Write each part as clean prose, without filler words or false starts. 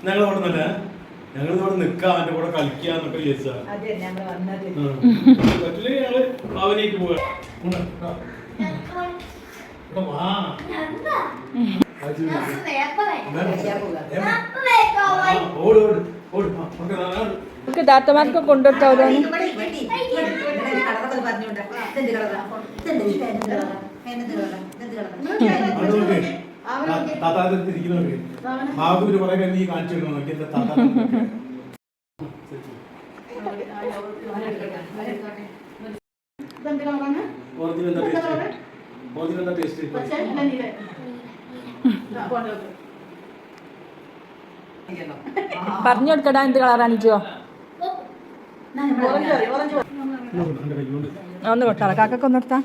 ഞങ്ങളിവിടെ ഞങ്ങളിവിടെ നിൽക്കാം എന്റെ കൂടെ കളിക്കാന്നൊക്കെ വിചാരിച്ചാ പറ്റില്ലെങ്കിൽ ഞങ്ങള് ഭാവനയ്ക്ക് പോവാ താത്തമാർക്ക് കൊണ്ടുവരട്ടോ താത്താതിരിക്കുന്നവർക്ക് ബാബുവിന് കുറെ കഴിഞ്ഞ് നീ കാണിച്ചു തരണം നോക്കി എന്റെ താത്ത പറഞ്ഞു കൊടുക്കടാ എന്ത് കളറാണിച്ചോ ഒന്ന് കൊട്ടാ കാക്കൊക്കെ ഒന്ന് എടുത്താ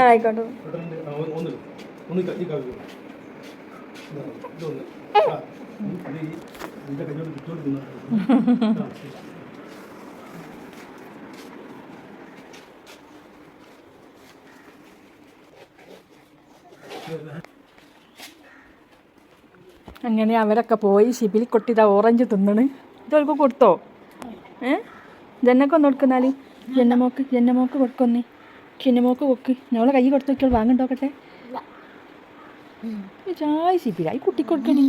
ആയിക്കോട്ടെ അങ്ങനെ അവരൊക്കെ പോയി ശിബിലി കൊട്ടിതാ ഓറഞ്ച് തിന്നണ് ഇതൊക്കെ കൊടുത്തോ ജന്നൊക്കെ ഒന്ന് കൊടുക്കുന്നാല് ജന്നമോക്ക് കൊടുക്കൊന്നേ ചിന്നമോക്ക് കൊടുക്ക് ഞങ്ങളെ കൈ കൊടുത്ത് നോക്കിയാൽ വാങ്ങണ്ടോക്കട്ടെ ചായ ശിബില ഈ കുട്ടി കൊടുക്കണേ